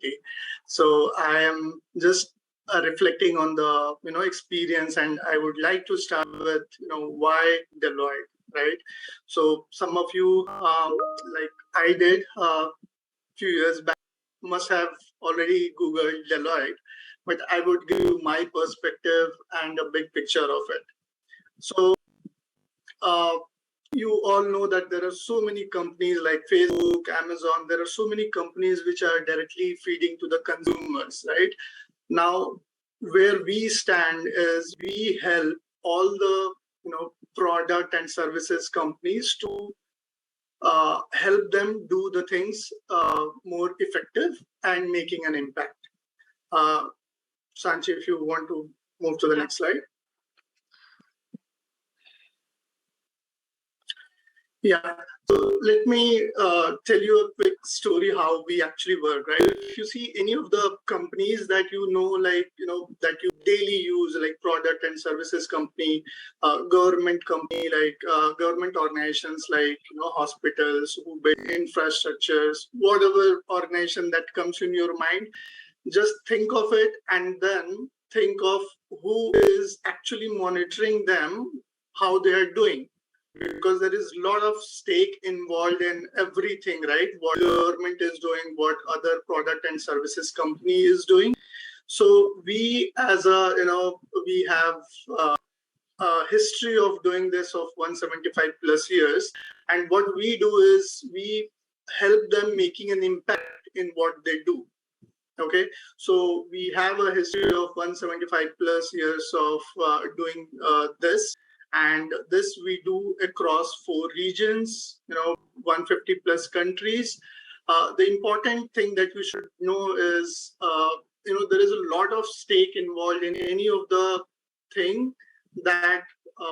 opportunity. So I am just reflecting on the experience, and I would like to start with why Deloitte, right? So some of you, like I did a few years back, must have already Googled Deloitte, but I would give you my perspective and a big picture of it. So you all know that there are so many companies like Facebook, Amazon. There are so many companies which are directly feeding to the consumers, right? Now, where we stand is we help all the product and services companies to help them do the things more effective and making an impact. Sanchi, if you want to move to the next slide. Yeah, so let me tell you a quick story how we actually work, right? If you see any of the companies that that you daily use, like product and services company, government company, like government organizations like hospitals who build infrastructures, whatever organization that comes in your mind, just think of it and then think of who is actually monitoring them, how they are doing. Because there is a lot of stake involved in everything, right? What the government is doing, what other product and services company is doing. So we, as we have a history of doing this of 175 plus years, and what we do is we help them making an impact in what they do. Okay, so we have a history of 175 plus years of doing this. And this we do across 4 regions, 150 plus countries. The important thing that we should know is, there is a lot of stake involved in any of the thing that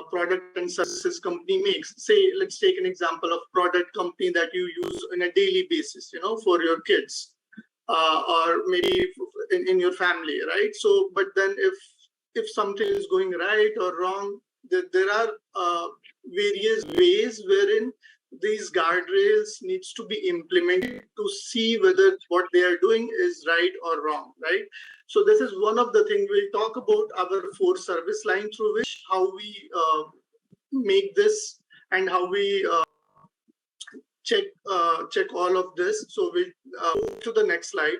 product and services company makes. Say, let's take an example of product company that you use on a daily basis, for your kids, or maybe in your family, right? So, but then if something is going right or wrong, there are various ways wherein these guardrails needs to be implemented to see whether what they are doing is right or wrong, right? So this is one of the things we'll talk about, our 4 service line through which how we make this and how we check all of this. So we'll move to the next slide.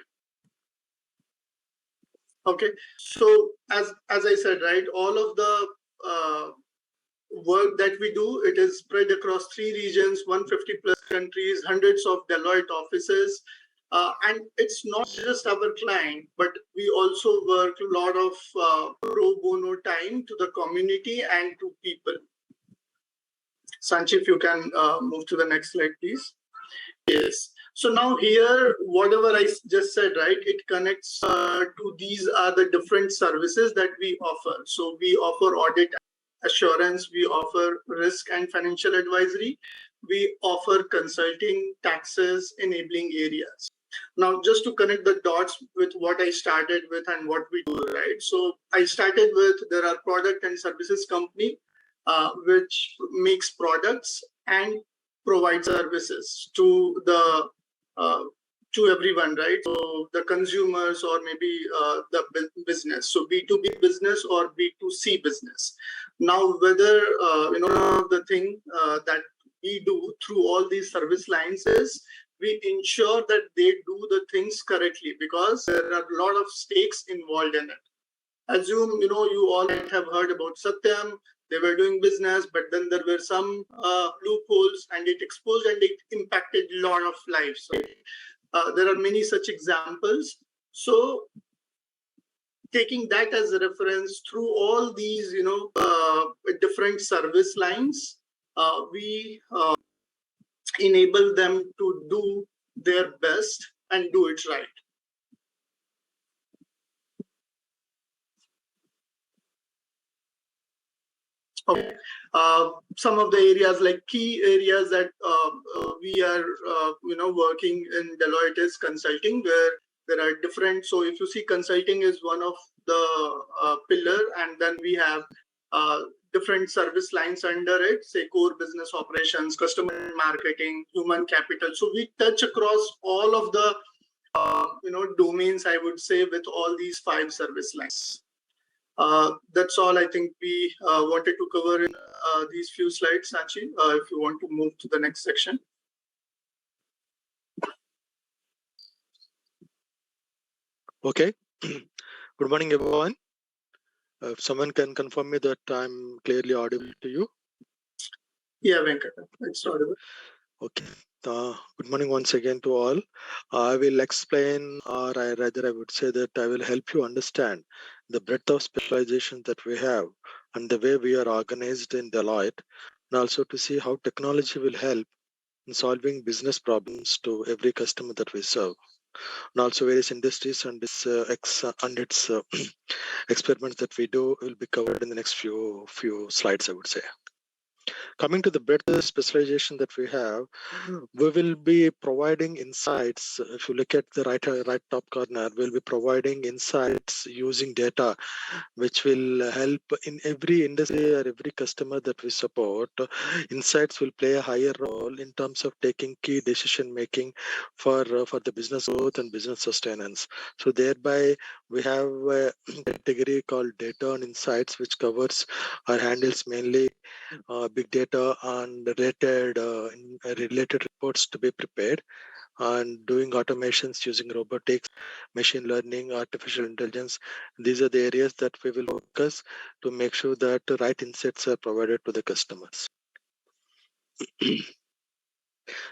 Okay, so as I said, right, all of the work that we do, it is spread across 3 regions, 150 plus countries, hundreds of Deloitte offices. And it's not just our client, but we also work a lot of pro bono time to the community and to people. Sanchi, if you can move to the next slide, please. Yes. So now here, whatever I just said, right, it connects to these are the different services that we offer. So we offer audit assurance, we offer risk and financial advisory, we offer consulting, taxes, enabling areas. Now, just to connect the dots with what I started with and what we do, right? So I started with, there are product and services company, which makes products and provide services to the to everyone, right? So the consumers or maybe the business. So B2B business or B2C business. Now, whether the thing that we do through all these service lines is we ensure that they do the things correctly, because there are a lot of stakes involved in it. Assume you all have heard about Satyam. They were doing business, but then there were some loopholes, and it exposed and it impacted a lot of lives. Right? There are many such examples. So taking that as a reference through all these, different service lines, we enable them to do their best and do it right. Okay. Some of the areas, like key areas that we are, working in Deloitte is consulting, where there are different. So if you see, consulting is one of the pillar, and then we have different service lines under it, say core business operations, customer marketing, human capital. So we touch across all of the domains, I would say, with all these 5 service lines. That's all I think we wanted to cover in these few slides, Sachi. If you want to move to the next section. Okay. Good morning, everyone. If someone can confirm me that I'm clearly audible to you. Yeah, Venkata, it's audible. Okay. Good morning once again to all. I will explain, or rather I would say that I will help you understand the breadth of specialization that we have and the way we are organized in Deloitte, and also to see how technology will help in solving business problems to every customer that we serve, and also various industries and its experiments that we do will be covered in the next few slides, I would say. Coming to the breadth of specialization that we have, we will be providing insights. If you look at the right top corner, we'll be providing insights using data, which will help in every industry or every customer that we support. Insights will play a higher role in terms of taking key decision making for the business growth and business sustenance. So thereby, we have a category called data and insights, which covers or handles mainly big data and related reports to be prepared, and doing automations using robotics, machine learning, artificial intelligence. These are the areas that we will focus to make sure that the right insights are provided to the customers.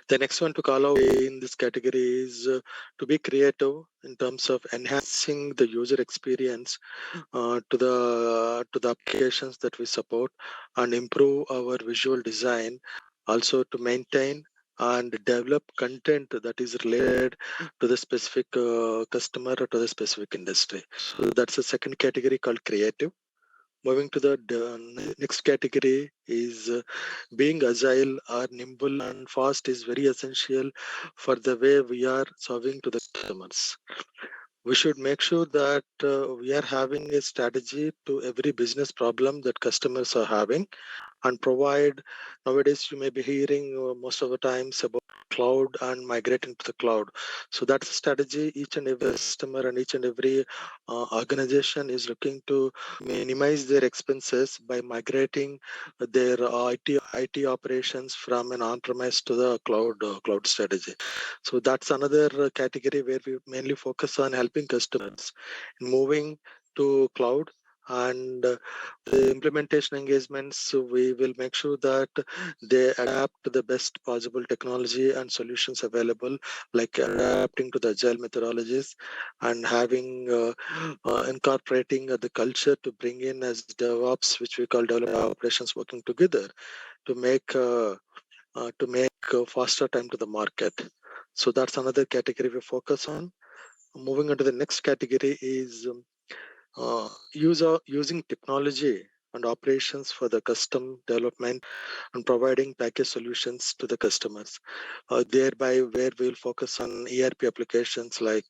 The next one to call out in this category is to be creative in terms of enhancing the user experience to the applications that we support, and improve our visual design, also to maintain and develop content that is related to the specific customer or to the specific industry. So that's the second category called creative. Moving to the next category is being agile or nimble and fast is very essential for the way we are serving to the customers. We should make sure that we are having a strategy to every business problem that customers are having, and provide. Nowadays you may be hearing most of the times about cloud and migrating to the cloud. So that's a strategy each and every customer and each and every organization is looking to minimize their expenses by migrating their IT operations from an on-premise to the cloud strategy. So that's another category where we mainly focus on helping customers in moving to cloud. And the implementation engagements, so we will make sure that they adapt to the best possible technology and solutions available, like adapting to the agile methodologies and having incorporating the culture to bring in as DevOps, which we call development operations, working together to make faster time to the market. So that's another category we focus on. Moving on to the next category is using technology and operations for the custom development and providing package solutions to the customers. Thereby, where we'll focus on ERP applications like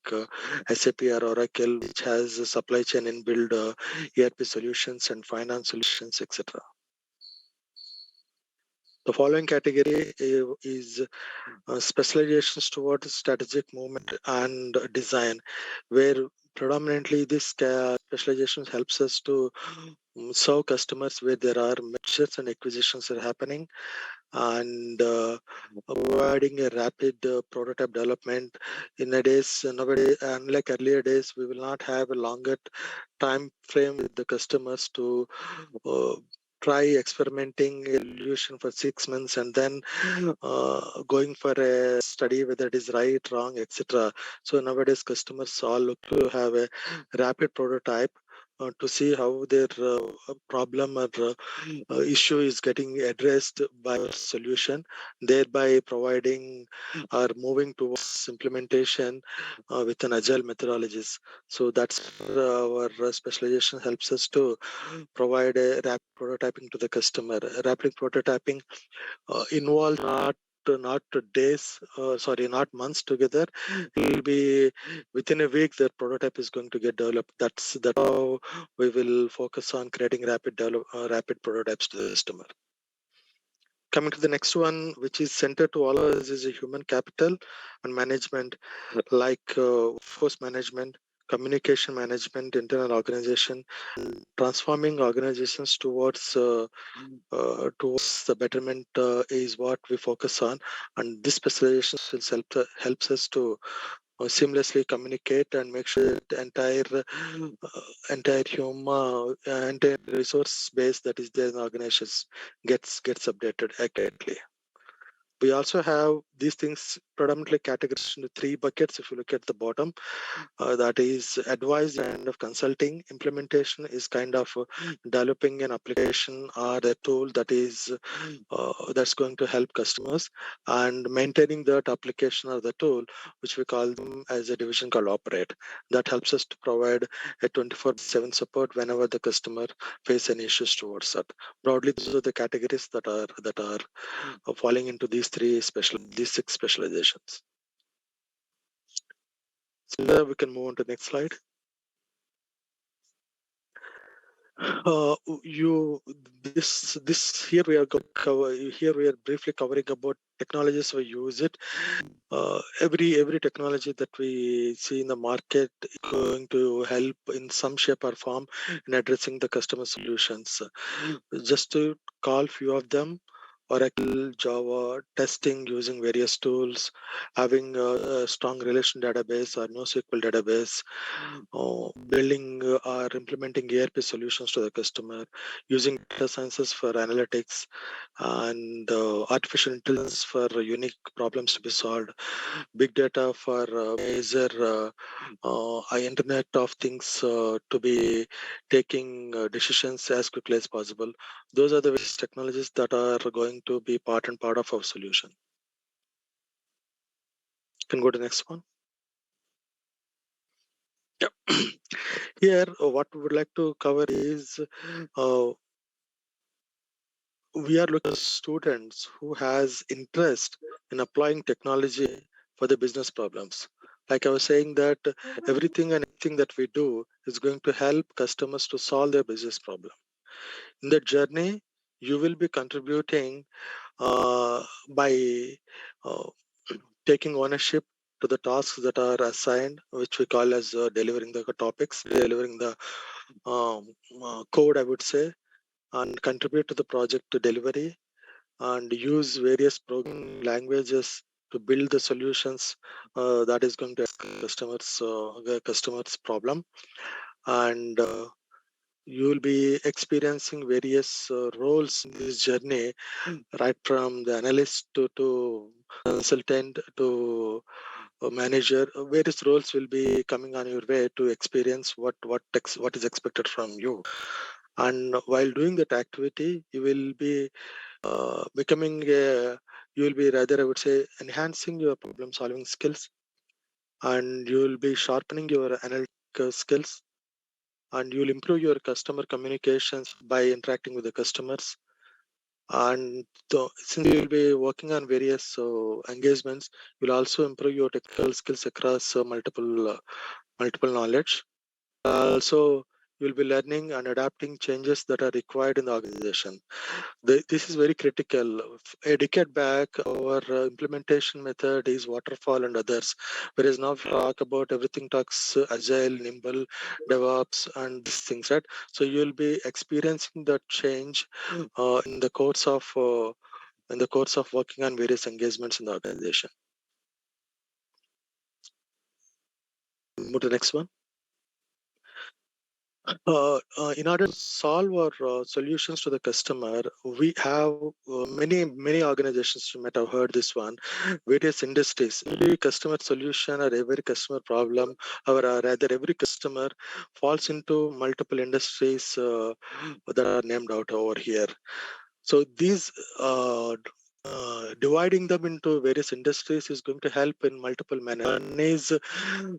SAP or Oracle, which has a supply chain inbuilt ERP solutions and finance solutions, etc. The following category is specializations towards strategic movement and design, where predominantly this specialization helps us to serve customers where there are mergers and acquisitions are happening, and providing a rapid prototype development. In nowadays, unlike earlier days, we will not have a longer time frame with the customers to uh, try experimenting a solution for 6 months and then going for a study whether it is right, wrong, etc. So nowadays customers all look to have a rapid prototype to see how their problem or issue is getting addressed by our solution, thereby providing or moving towards implementation with an agile methodologies. So that's our specialization helps us to provide a rapid prototyping to the customer. Rapid prototyping involves not days, not months together. It will be within a week that prototype is going to get developed. That's how we will focus on creating rapid prototypes to the customer. Coming to the next one, which is centered to all of us, is a human capital and management, like force management, communication management, internal organization, transforming organizations towards the betterment is what we focus on, and this specialization helps us to seamlessly communicate and make sure that the entire resource base that is there in organizations gets updated accurately. We also have these things predominantly categorized into three buckets. If you look at the bottom, that is advice and of consulting. Implementation is kind of developing an application or a tool that is that's going to help customers, and maintaining that application or the tool, which we call them as a division called operate. That helps us to provide a 24/7 support whenever the customer face any issues towards that. Broadly, those are the categories that are falling into these six specializations. So now we can move on to the next slide. You this here we are going to cover, here we are briefly covering about technologies we use it. Every technology that we see in the market is going to help in some shape or form in addressing the customer solutions. Just to call few of them: Oracle, Java, testing using various tools, having a strong relation database or NoSQL database, building or implementing ERP solutions to the customer, using data sciences for analytics, and artificial intelligence for unique problems to be solved, big data for major Internet of Things to be taking decisions as quickly as possible. Those are the various technologies that are going to be part and part of our solution. You can go to the next one. Yeah. Here, what we would like to cover is we are looking at students who has interest in applying technology for the business problems. Like I was saying that everything and anything that we do is going to help customers to solve their business problem. In that journey, you will be contributing by uh, taking ownership to the tasks that are assigned, which we call as delivering the topics, delivering the code, I would say, and contribute to the project delivery, and use various programming languages to build the solutions that is going to the customers problem. And you will be experiencing various roles in this journey, right from the analyst to consultant to manager. Various roles will be coming on your way to experience what is expected from you. And while doing that activity, you will be becoming a, you will be rather, I would say, enhancing your problem solving skills, and you will be sharpening your analytical skills, and you will improve your customer communications by interacting with the customers. And since you will be working on various engagements, you will also improve your technical skills across multiple knowledge. Also, you will be learning and adapting changes that are required in the organization. This is very critical. A decade back, our implementation method is waterfall and others, whereas now we talk about everything talks agile, nimble, DevOps, and these things, right? So you will be experiencing that change in the course of working on various engagements in the organization. Move to the next one. In order to solve our solutions to the customer, we have many organizations. You might have heard this one. Various industries. Every customer solution or every customer problem, or rather every customer falls into multiple industries that are named out over here. So these dividing them into various industries is going to help in multiple manners. One is there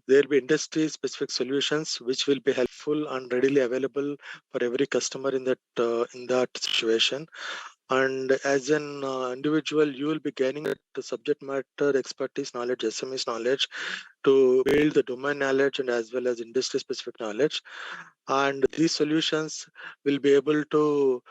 will be industry-specific solutions which will be helpful and readily available for every customer in that situation. And as an individual, you will be gaining the subject matter expertise knowledge, SMEs knowledge, to build the domain knowledge and as well as industry-specific knowledge. And these solutions will be able to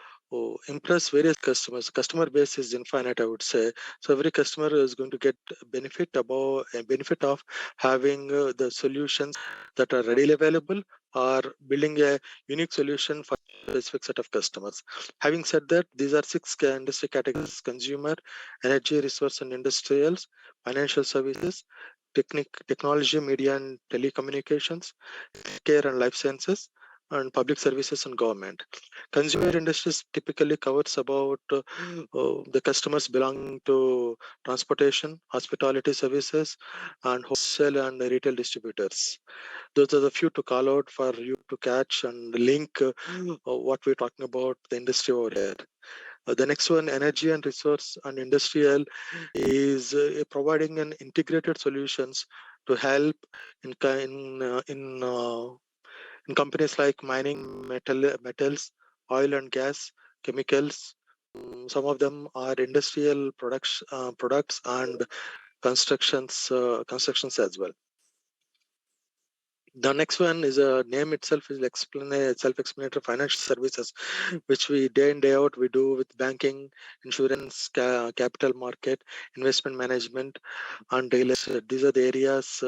impress various customers. Customer base is infinite, I would say. So every customer is going to get benefit of having the solutions that are readily available, or building a unique solution for a specific set of customers. Having said that, these are six industry categories: consumer, energy, resource and industrials, financial services, technology, media and telecommunications, care and life sciences, and public services and government. Consumer industries typically covers about the customers belonging to transportation, hospitality services, and wholesale and retail distributors. Those are the few to call out for you to catch and link what we're talking about the industry over here. The next one, energy and resource and industrial, is providing an integrated solutions to help in in companies like mining, metals, oil and gas, chemicals. Some of them are industrial products and constructions as well. The next one is a name itself is self-explanatory: financial services, which we day in day out we do with banking, insurance, capital market, investment management, and real estate. These are the areas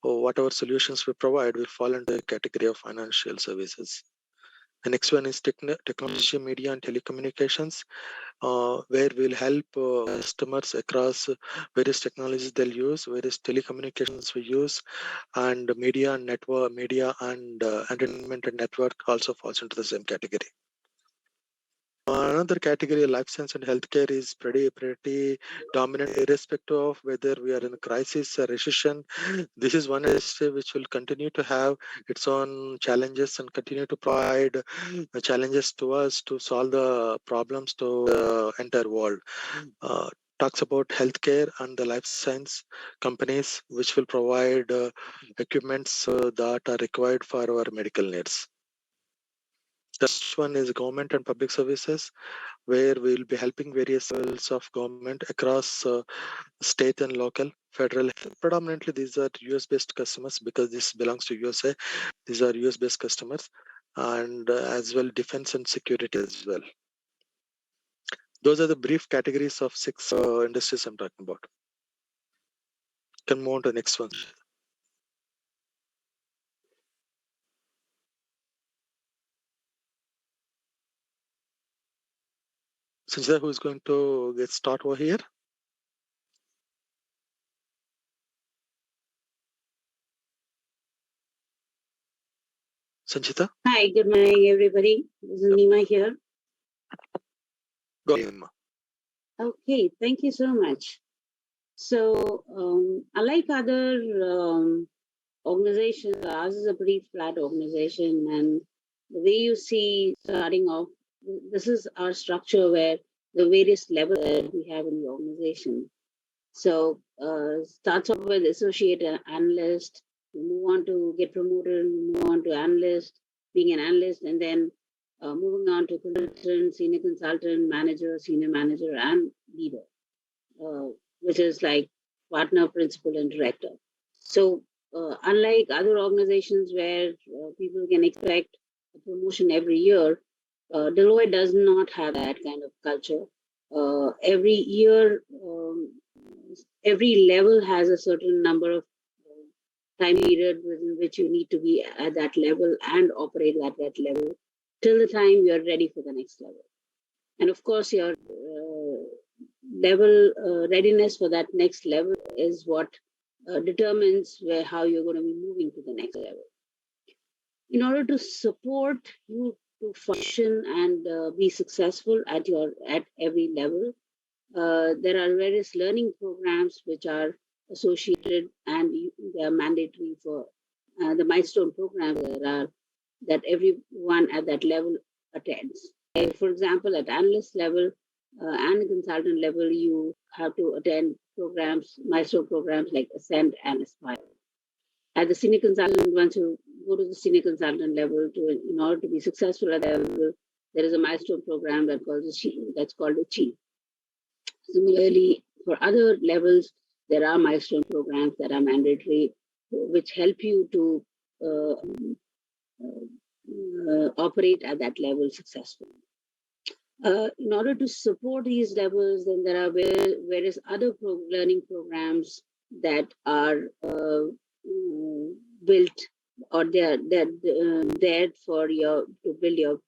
or whatever solutions we provide will fall into the category of financial services. The next one is technology, media, and telecommunications, where we'll help customers across various technologies they'll use, various telecommunications we use, and media and network, media and entertainment and network also falls into the same category. Another category, life science and healthcare, is pretty dominant, irrespective of whether we are in a crisis or recession. This is one industry which will continue to have its own challenges and continue to provide challenges to us to solve the problems to the entire world. Talks about healthcare and the life science companies which will provide equipments that are required for our medical needs. The next one is government and public services, where we'll be helping various levels of government across state and local, federal. Predominantly, these are US-based customers because this belongs to USA. These are US-based customers, and as well defense and security as well. Those are the brief categories of six industries I'm talking about. Can move on to the next one. Sanjita, who is going to get start over here? Sanjita? Hi, good morning, everybody. This is Nima here. Go ahead, Nima. Okay, thank you so much. So, unlike other organizations, ours is a pretty flat organization, and the way you see starting off, this is our structure where the various levels that we have in the organization. So, starts off with associate analyst, you move on to get promoted, move on to analyst, being an analyst, and then moving on to consultant, senior consultant, manager, senior manager, and leader, which is like partner, principal, and director. So, unlike other organizations where people can expect a promotion every year, Deloitte does not have that kind of culture. Every year, every level has a certain number of time period within which you need to be at that level and operate at that level till the time you're ready for the next level. And of course, your level readiness for that next level is what determines how you're going to be moving to the next level. In order to support you to function and be successful at every level, there are various learning programs which are associated and they are mandatory for the milestone programs that everyone at that level attends. For example, at analyst level and consultant level, you have to attend programs, milestone programs like Ascend and Aspire. At the senior consultant, once you go to the senior consultant level, in order to be successful at that level, there is a milestone program that's called Achieve. Similarly, for other levels, there are milestone programs that are mandatory, which help you to operate at that level successfully. In order to support these levels, then there are various other learning programs that are built, or they're there for to build your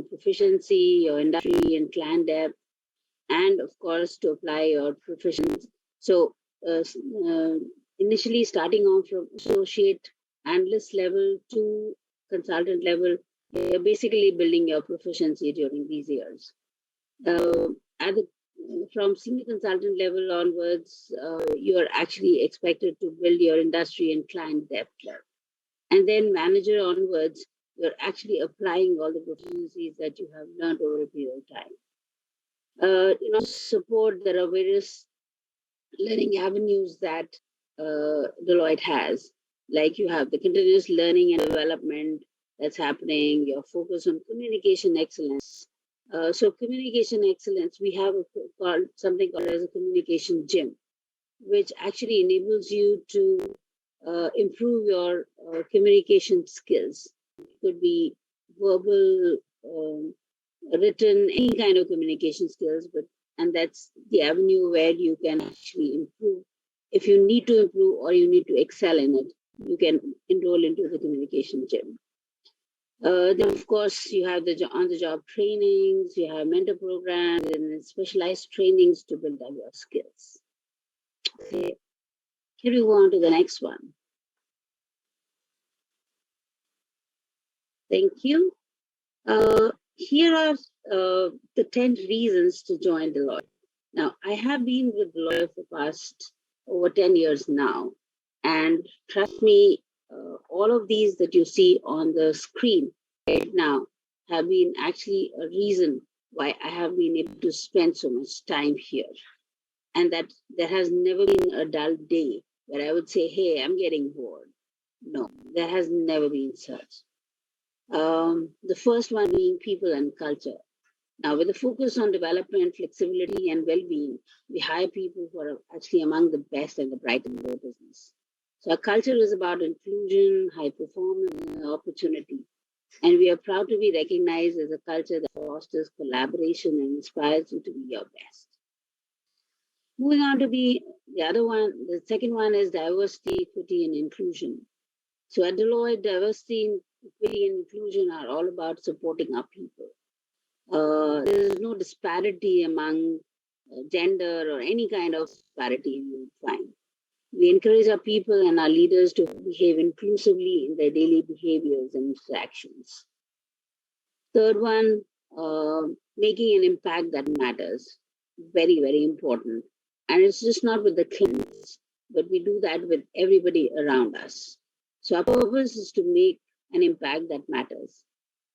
proficiency, your industry and client depth, and of course to apply your proficiency. So initially starting off from associate analyst level to consultant level, you're basically building your proficiency during these years. Uh, at the, from senior consultant level onwards, you are actually expected to build your industry and client depth level. And then manager onwards, you're actually applying all the proficiencies that you have learned over a period of time. Support, there are various learning avenues that Deloitte has. Like you have the continuous learning and development that's happening, your focus on communication excellence. So communication excellence, we have something called as a communication gym, which actually enables you to improve your communication skills. It could be verbal, written, any kind of communication skills, and that's the avenue where you can actually improve. If you need to improve or you need to excel in it, you can enroll into the communication gym. Then, of course, you have the on-the-job trainings, you have mentor programs, and specialized trainings to build up your skills. Okay, here we go on to the next one. Thank you. Here are the 10 reasons to join Deloitte. Now, I have been with Deloitte for the past over 10 years now. And trust me, all of these that you see on the screen right now have been actually a reason why I have been able to spend so much time here. And that there has never been a dull day where I would say, hey, I'm getting bored. No, there has never been such. The first one being people and culture. Now, with a focus on development, flexibility, and well-being, we hire people who are actually among the best and the brightest in their business. So our culture is about inclusion, high performance, and opportunity. And we are proud to be recognized as a culture that fosters collaboration and inspires you to be your best. Moving on to the other one, the second one is diversity, equity, and inclusion. So at Deloitte, diversity, equity, and inclusion are all about supporting our people. There is no disparity among gender or any kind of disparity you would find. We encourage our people and our leaders to behave inclusively in their daily behaviors and interactions. Third one, making an impact that matters. Very, very important. And it's just not with the clients, but we do that with everybody around us. So our purpose is to make an impact that matters.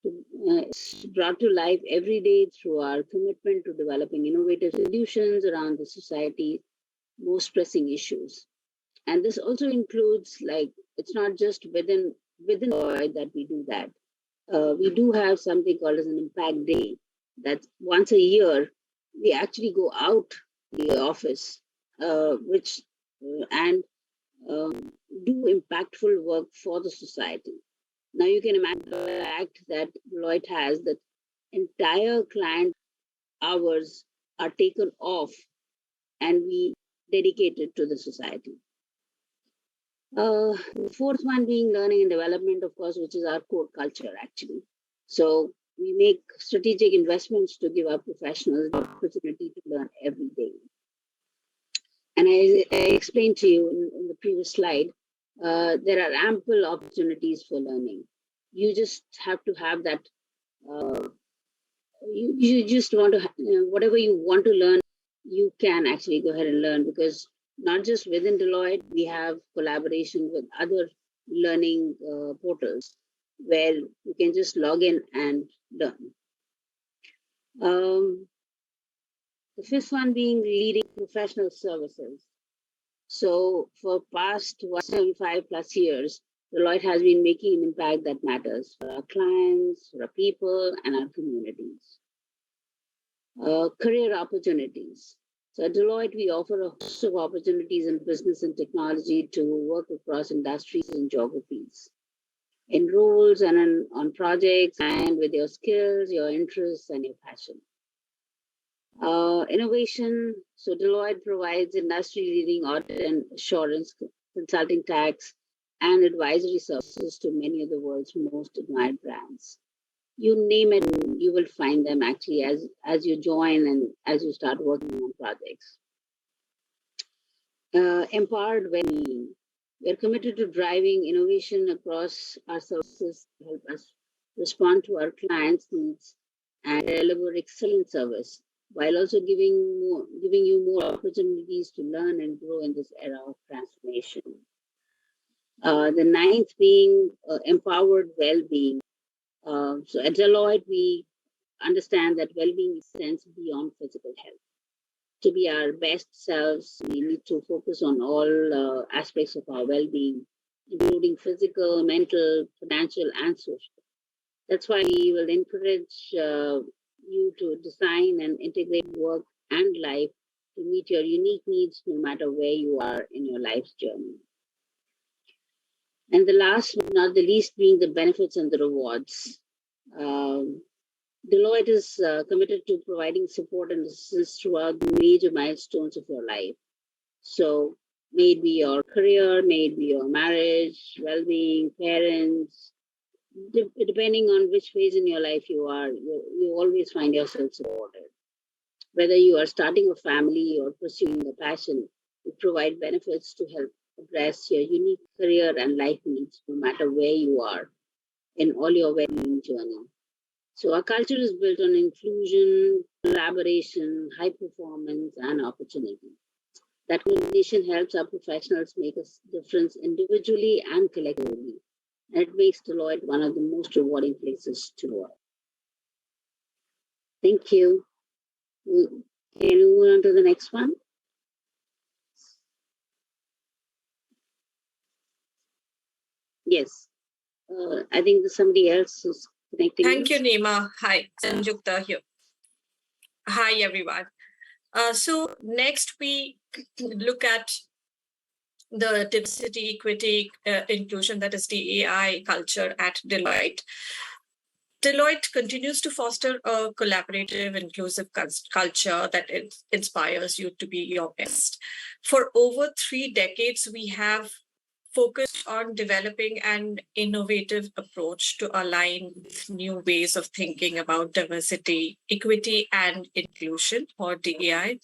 It's brought to life every day through our commitment to developing innovative solutions around the society's most pressing issues. And this also includes, like, it's not just within Deloitte that we do that. We do have something called as an impact day. That's once a year, we actually go out the office, and do impactful work for the society. Now you can imagine the fact that Deloitte has that entire client hours are taken off and we dedicate it to the society. The fourth one being learning and development, of course, which is our core culture actually. So we make strategic investments to give our professionals the opportunity to learn every day. And I explained to you in the previous slide, there are ample opportunities for learning. You just have to have that, you just want to, whatever you want to learn, you can actually go ahead and learn, because not just within Deloitte, we have collaboration with other learning portals where you can just log in and learn. The fifth one being leading professional services. So for past 175 plus years, Deloitte has been making an impact that matters for our clients, for our people, and our communities. Career opportunities. So at Deloitte, we offer a host of opportunities in business and technology to work across industries and geographies. In roles and on projects, and with your skills, your interests, and your passion. Innovation. So Deloitte provides industry-leading audit and assurance, consulting tax, and advisory services to many of the world's most admired brands. You name it, you will find them actually as you join and as you start working on projects. Empowered well-being. We are committed to driving innovation across our services to help us respond to our clients' needs and deliver excellent service, while also giving you more opportunities to learn and grow in this era of transformation. The ninth being empowered well-being. So at Deloitte, we understand that well-being extends beyond physical health. To be our best selves, we need to focus on all aspects of our well-being, including physical, mental, financial, and social. That's why we will encourage you to design and integrate work and life to meet your unique needs, no matter where you are in your life's journey. And the last but not the least being the benefits and the rewards. Deloitte is committed to providing support and assistance throughout the major milestones of your life. So, may it be your career, may it be your marriage, well-being, parents, depending on which phase in your life you are, you always find yourself supported. Whether you are starting a family or pursuing a passion, we provide benefits to help address your unique career and life needs, no matter where you are in all your well-being journey. So our culture is built on inclusion, collaboration, high performance, and opportunity. That combination helps our professionals make a difference individually and collectively. And it makes Deloitte one of the most rewarding places to work. Thank you. Can you move on to the next one? Yes. I think somebody else is connecting. Thank you, Nima. Hi, Sanjukta here. Hi, everyone. So next we look at the diversity, equity, inclusion, that is DEI culture at Deloitte. Deloitte continues to foster a collaborative, inclusive culture that inspires you to be your best. For over 3 decades, we have focused on developing an innovative approach to align with new ways of thinking about diversity, equity, and inclusion, or DEI.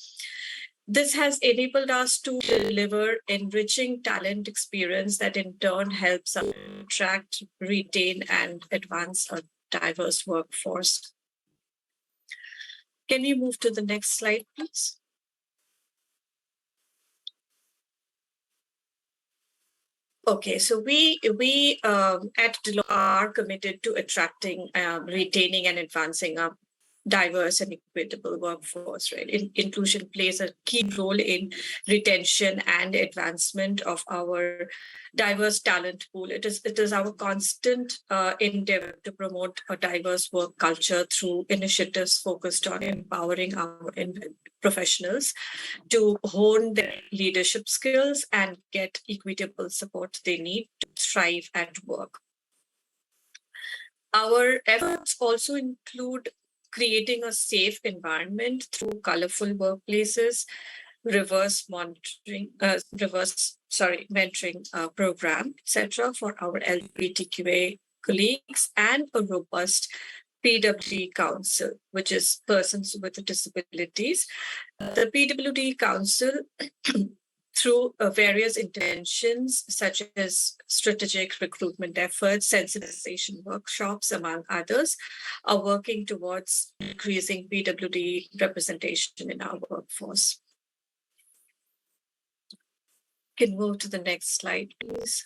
This has enabled us to deliver enriching talent experience that in turn helps us attract, retain, and advance a diverse workforce. Can we move to the next slide, please? Okay, so we at Deloitte are committed to attracting, retaining, and advancing a diverse and equitable workforce. Right, inclusion plays a key role in retention and advancement of our diverse talent pool. It is our constant endeavor to promote a diverse work culture through initiatives focused on empowering our professionals to hone their leadership skills and get equitable support they need to thrive at work. Our efforts also include creating a safe environment through colorful workplaces, mentoring program, etc., for our LGBTQA colleagues, and a robust PWD Council, which is persons with disabilities. The PWD Council, through various interventions such as strategic recruitment efforts, sensitization workshops, among others, are working towards increasing PWD representation in our workforce. Can move to the next slide, please.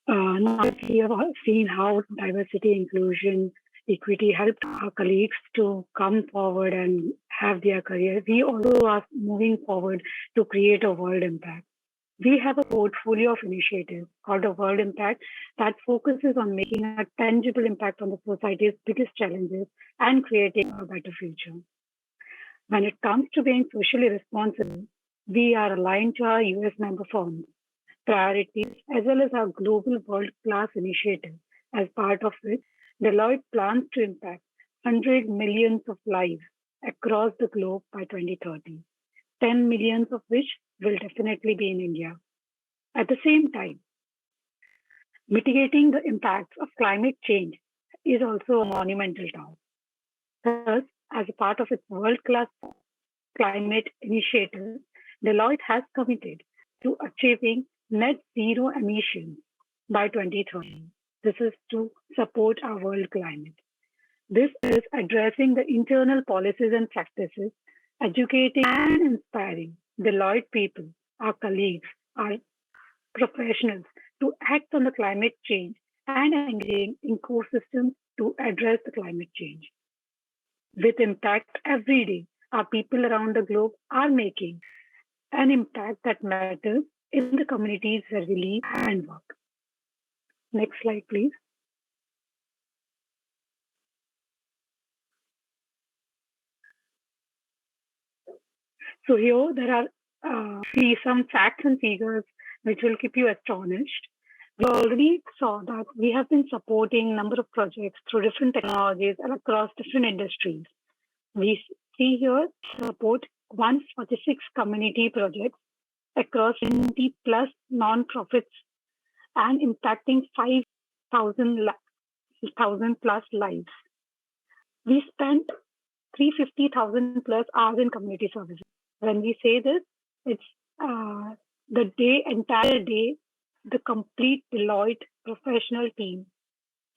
Now we have seen how diversity, inclusion, equity helped our colleagues to come forward and have their career. We also are moving forward to create a world impact. We have a portfolio of initiatives called the World Impact that focuses on making a tangible impact on the society's biggest challenges and creating a better future. When it comes to being socially responsible, we are aligned to our US member firms priorities as well as our global world-class initiative, as part of which Deloitte plans to impact 100 millions of lives across the globe by 2030, 10 millions of which will definitely be in India. At the same time, mitigating the impacts of climate change is also a monumental task. Thus, as a part of its world-class climate initiative, Deloitte has committed to achieving net zero emissions by 2030. This is to support our world climate. This is addressing the internal policies and practices, educating and inspiring Deloitte people, our colleagues, our professionals to act on the climate change and engaging in ecosystems to address the climate change. With impact every day, our people around the globe are making an impact that matters in the communities where we live and work. Next slide, please. So here there are some facts and figures which will keep you astonished. We already saw that we have been supporting a number of projects through different technologies and across different industries. We see here support 146 community projects across 20 plus non-profits and impacting 5,000 plus lives. We spent 350,000 plus hours in community services. When we say this, it's the entire day, the complete Deloitte professional team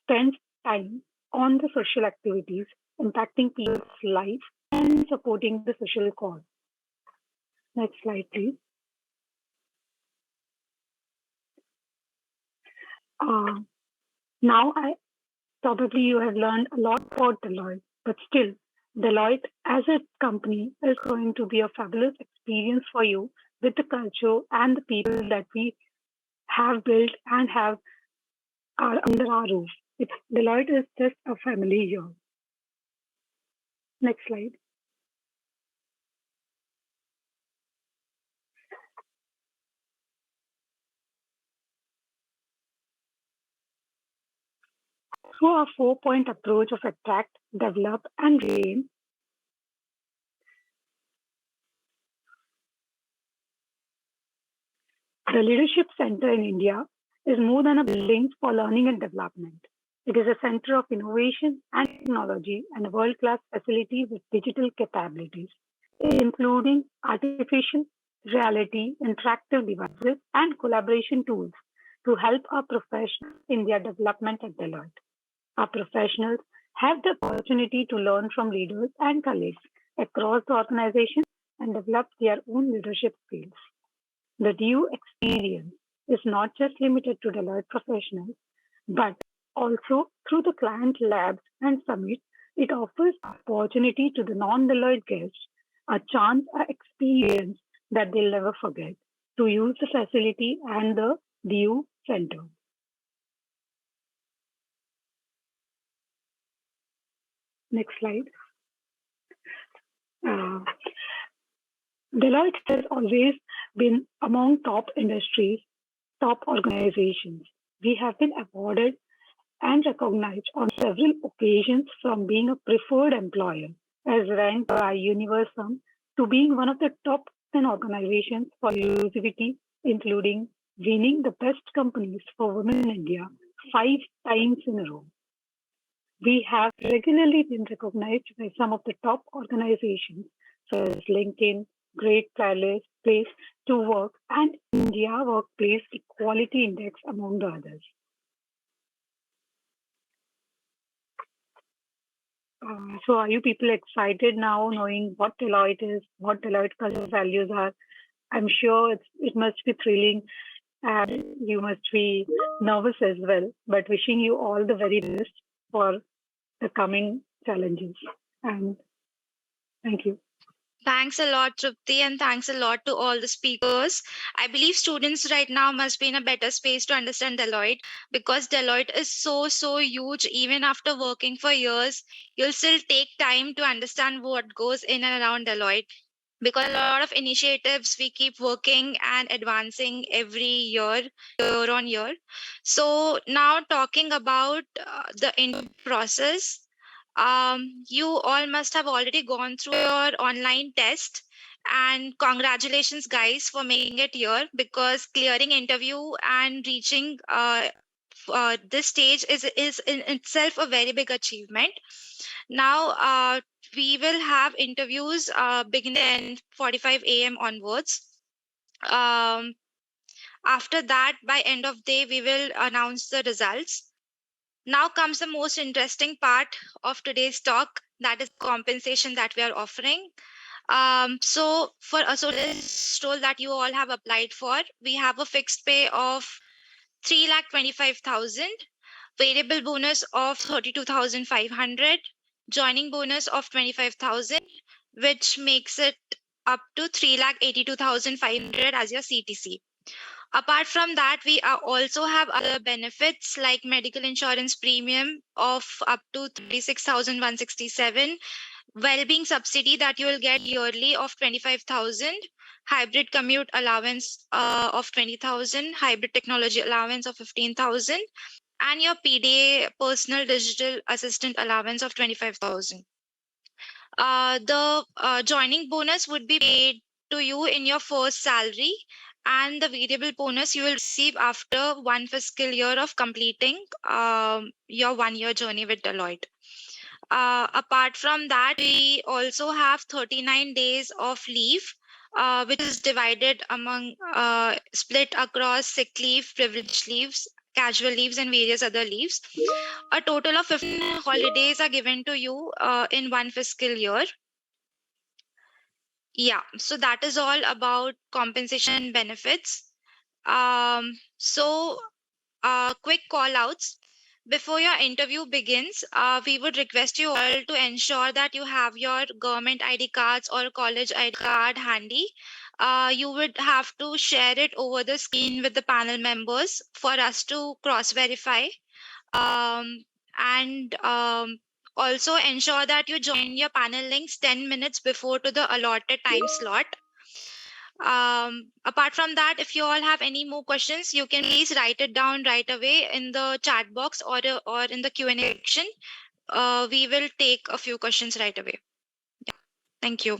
spends time on the social activities, impacting people's life and supporting the social cause. Next slide, please. Now, probably you have learned a lot about Deloitte, but still, Deloitte as a company is going to be a fabulous experience for you with the culture and the people that we have built and have are under our roof. Deloitte is just a family here. Next slide. Through our 4-point approach of attract, develop, and retain, the Leadership Center in India is more than a building for learning and development. It is a center of innovation and technology and a world-class facility with digital capabilities, including artificial reality, interactive devices, and collaboration tools to help our professionals in their development at Deloitte. Our professionals have the opportunity to learn from leaders and colleagues across the organization and develop their own leadership skills. The DU experience is not just limited to Deloitte professionals, but also through the client labs and summits, it offers opportunity to the non-Deloitte guests, a chance, an experience that they'll never forget to use the facility and the DU center. Next slide. Deloitte has always been among top industries, top organizations. We have been awarded and recognized on several occasions from being a preferred employer, as ranked by Universum to being one of the top 10 organizations for inclusivity, including winning the best companies for women in India 5 times in a row. We have regularly been recognized by some of the top organizations such as LinkedIn, Great Place to Work, and India Workplace Equality Index, among the others. So are you people excited now knowing what Deloitte is, what Deloitte culture values are? I'm sure it must be thrilling and you must be nervous as well, but wishing you all the very best for the coming challenges. And thank you. Thanks a lot, Trupti, and thanks a lot to all the speakers. I believe students right now must be in a better space to understand Deloitte, because Deloitte is so huge. Even after working for years, you'll still take time to understand what goes in and around Deloitte, because a lot of initiatives we keep working and advancing every year on year. So now talking about the interview process, you all must have already gone through your online test, and congratulations guys for making it here, because clearing interview and reaching this stage is in itself a very big achievement. Now we will have interviews beginning at 45 a.m. onwards. Um, After that, by end of day, we will announce the results. Now comes the most interesting part of today's talk, that is compensation that we are offering. So for associate role that you all have applied for, we have a fixed pay of 3,25,000, variable bonus of 32,500, joining bonus of 25,000, which makes it up to 3,82,500 as your CTC. Apart from that, we also have other benefits like medical insurance premium of up to 36,167, well-being subsidy that you will get yearly of 25,000, hybrid commute allowance of 20,000, hybrid technology allowance of 15,000, and your PDA personal digital assistant allowance of 25,000. The joining bonus would be paid to you in your first salary, and the variable bonus you will receive after one fiscal year of completing your 1-year journey with Deloitte. Apart from that, we also have 39 days of leave, which is divided among split across sick leave, privilege leaves, casual leaves, and various other leaves. A total of 15 holidays are given to you in one fiscal year. Yeah, so that is all about compensation benefits. Quick call outs. Before your interview begins, we would request you all to ensure that you have your government ID cards or college ID card handy. You would have to share it over the screen with the panel members for us to cross verify. And Also ensure that you join your panel links 10 minutes before to the allotted time slot. Apart from that, if you all have any more questions, you can please write it down right away in the chat box or in the Q&A section. We will take a few questions right away. Yeah. Thank you.